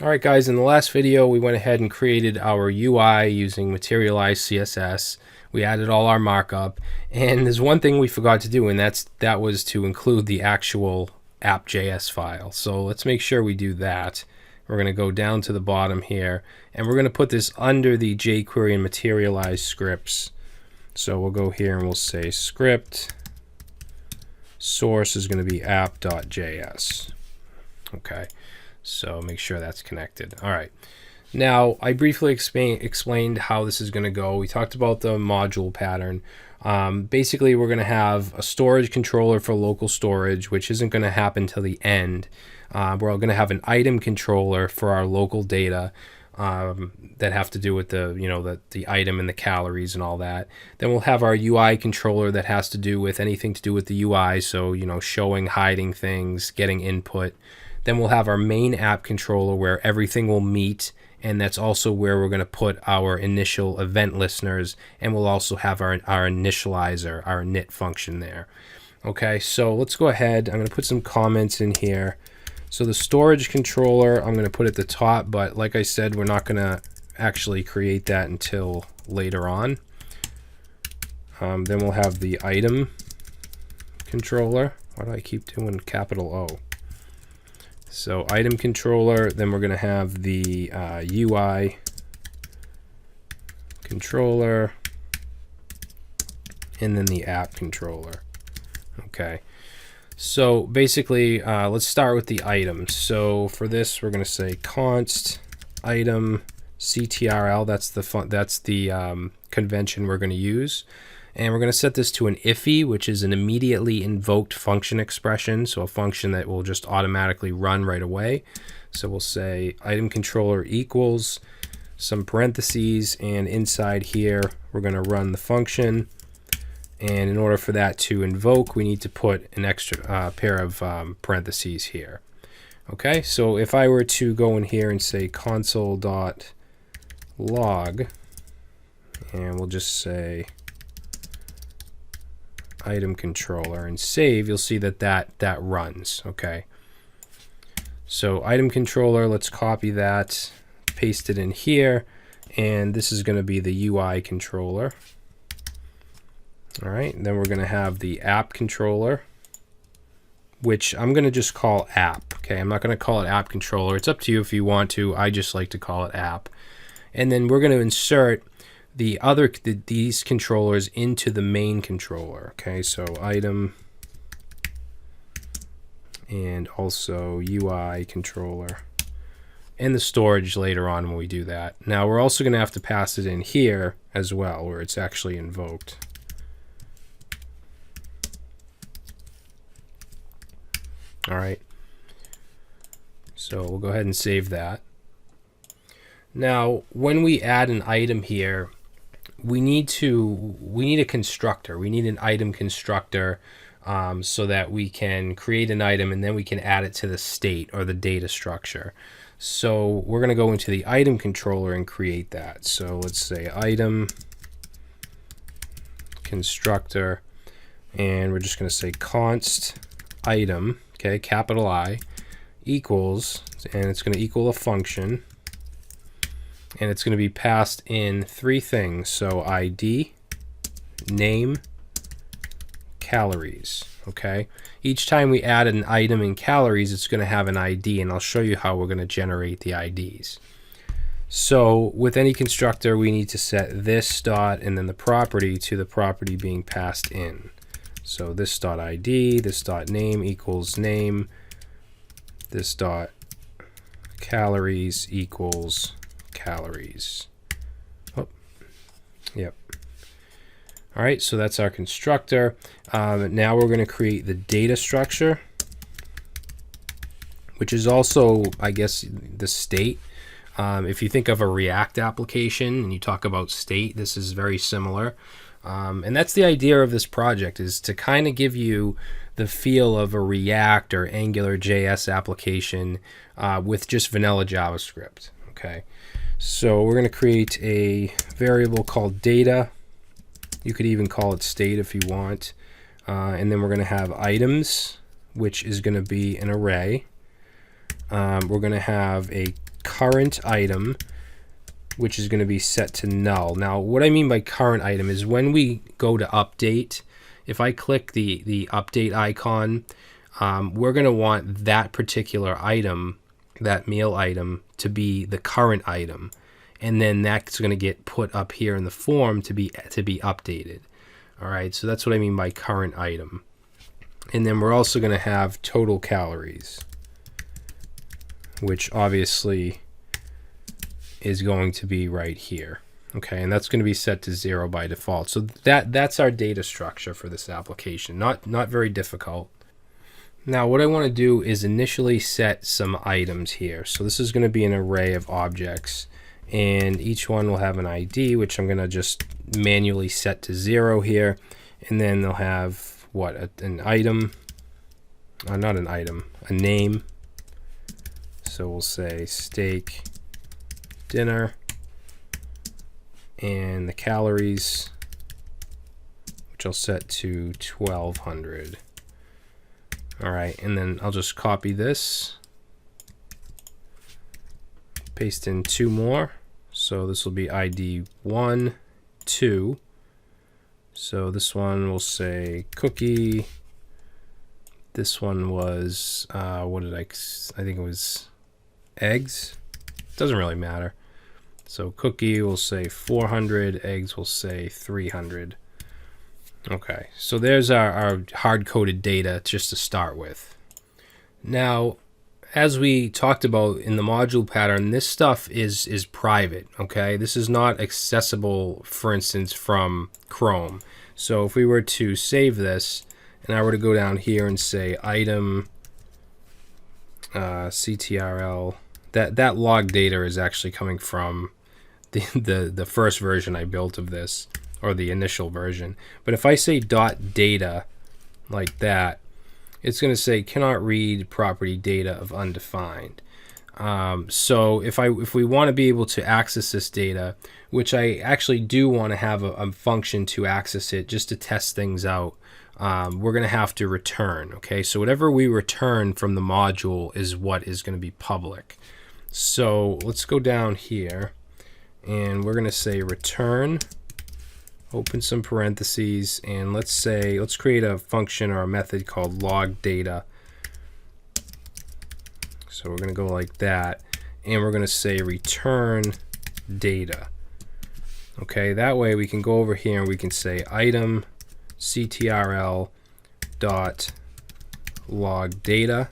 Alright guys, in the last video we went ahead and created our UI using materialized CSS. We added all our markup, and there's one thing we forgot to do, and that was to include the actual app.js file. So let's make sure we do that. We're going to go down to the bottom here, and we're going to put this under the jQuery and materialized scripts. So we'll go here and we'll say script source is going to be app.js. Okay. So make sure that's connected. All right. Now, I briefly explained how this is going to go. We talked about the module pattern. Basically, we're going to have a storage controller for local storage, which isn't going to happen till the end. We're going to have an item controller for our local data that have to do with the item and the calories and all that. Then we'll have our UI controller that has to do with anything to do with the UI. So, showing, hiding things, getting input. Then we'll have our main app controller where everything will meet, and that's also where we're going to put our initial event listeners, and we'll also have our initializer, our init function there. Okay, so let's go ahead. I'm going to put some comments in here. So the storage controller, I'm going to put at the top, but like I said, we're not going to actually create that until later on. Then we'll have the item controller. Why do I keep doing capital O? So item controller, then we're going to have the UI controller, and then the app controller. Okay. So basically, let's start with the items. So for this, we're going to say const item ctrl. That's the convention we're going to use. And we're going to set this to an IFI, which is an immediately invoked function expression. So a function that will just automatically run right away. So we'll say item controller equals some parentheses, and inside here, we're going to run the function. And in order for that to invoke, we need to put an extra pair of parentheses here. Okay, so if I were to go in here and say console.log, and we'll just say item controller and save, you'll see that runs. Okay, so item controller, let's copy that, paste it in here, and this is going to be the UI controller. All right, then we're going to have the app controller, which I'm going to just call app. Okay, I'm not going to call it app controller. It's up to you if you want to. I just like to call it app. And then we're going to insert these controllers into the main controller. Okay, so item and also UI controller, and the storage later on when we do that. Now we're also going to have to pass it in here as well, where it's actually invoked. All right, so we'll go ahead and save that. Now, when we add an item here, we need a constructor. We need an item constructor so that we can create an item and then we can add it to the state or the data structure. So we're going to go into the item controller and create that. So let's say item constructor, and we're just going to say const item, okay, capital I, equals, and it's going to equal a function. And it's going to be passed in three things. So ID, name, calories. Okay. Each time we add an item in calories, it's going to have an ID, and I'll show you how we're going to generate the IDs. So with any constructor, we need to set this dot and then the property to the property being passed in. So this dot ID, this dot name equals name, this dot calories equals calories. Oh, yep. All right, so that's our constructor. Now we're going to create the data structure, which is also, I guess, the state. If you think of a React application and you talk about state, this is very similar. And that's the idea of this project, is to kind of give you the feel of a React or Angular JS application with just vanilla JavaScript. Okay. So we're going to create a variable called data. You could even call it state if you want. And then we're going to have items, which is going to be an array. We're going to have a current item, which is going to be set to null. Now, what I mean by current item is when we go to update, if I click the update icon, we're going to want that particular item, that meal item, to be the current item. And then that's going to get put up here in the form to be updated. All right, so that's what I mean by current item. And then we're also going to have total calories, which obviously is going to be right here. Okay, and that's going to be set to 0 by default. So that's our data structure for this application. Not very difficult. Now what I want to do is initially set some items here. So this is going to be an array of objects, and each one will have an ID, which I'm going to just manually set to 0 here. And then they'll have what, an item, not an item, a name. So we'll say steak dinner, and the calories, which I'll set to 1200. All right, and then I'll just copy this, paste in 2 more. So this will be ID 1, 2. So this one will say cookie. This one was, what did I think it was eggs. Doesn't really matter. So cookie will say 400, eggs will say 300. Okay, so there's our hard-coded data just to start with. Now, as we talked about in the module pattern, this stuff is private, okay? This is not accessible, for instance, from Chrome. So if we were to save this, and I were to go down here and say item CTRL, that log data is actually coming from the first version I built of this, or the initial version. But if I say .data like that, it's going to say cannot read property data of undefined. So if we want to be able to access this data, which I actually do want to have a function to access it just to test things out, we're going to have to return. Okay, so whatever we return from the module is what is going to be public. So let's go down here, and we're going to say return, open some parentheses, and let's create a function or a method called log data. So we're going to go like that, and we're going to say return data. Okay, that way we can go over here and we can say item ctrl dot log data,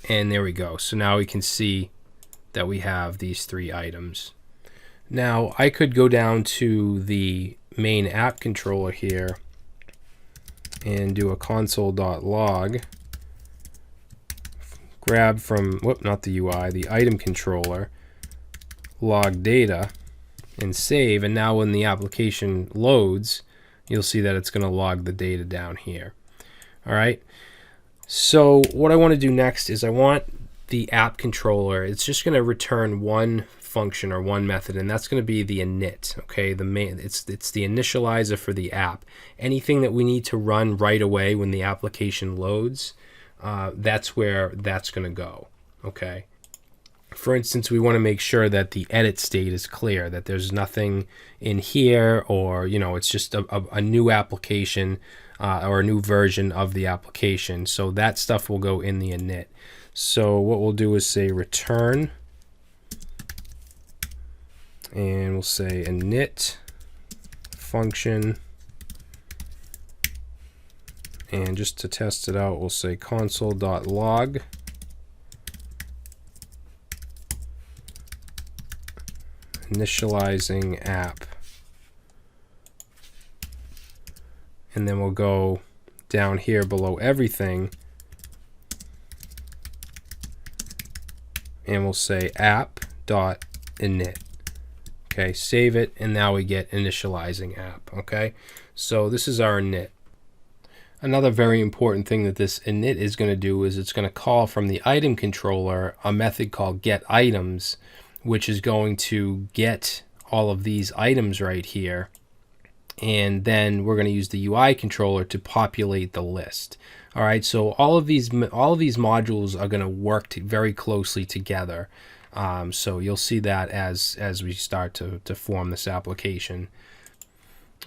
and there we go. So now we can see that we have these 3 items. Now I could go down to the main app controller here and do a console.log, grab from, not the UI, the item controller, log data, and save. And now when the application loads, you'll see that it's going to log the data down here. All right. So what I want to do next is I want the app controller, it's just going to return one function or one method, and that's going to be the init. Okay, it's the initializer for the app. Anything that we need to run right away when the application loads, that's where that's going to go. Okay. For instance, we want to make sure that the edit state is clear, that there's nothing in here, or it's just a new application or a new version of the application. So that stuff will go in the init. So what we'll do is say return, and we'll say init function, and just to test it out, we'll say console.log initializing app, and then we'll go down here below everything, and we'll say app.init. Okay, save it, and now we get initializing app. Okay, so this is our init. Another very important thing that this init is going to do is it's going to call from the item controller a method called getItems, which is going to get all of these items right here, and then we're going to use the UI controller to populate the list. All right, so all of these modules are going to work very closely together. So you'll see that as we start to form this application.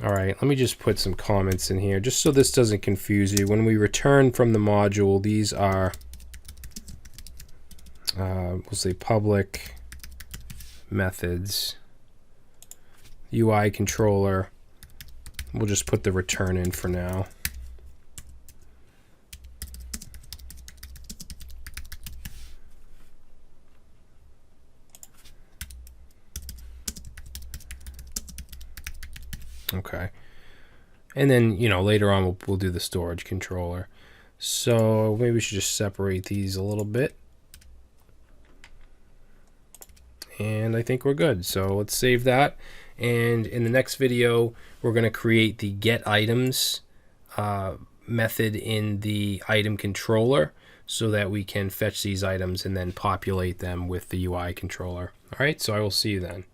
All right, let me just put some comments in here just so this doesn't confuse you. When we return from the module, these are, we'll say public methods, UI controller. We'll just put the return in for now. Okay. And then, later on we'll do the storage controller. So maybe we should just separate these a little bit. And I think we're good. So let's save that. And in the next video, we're going to create the get items method in the item controller so that we can fetch these items and then populate them with the UI controller. All right, so I will see you then.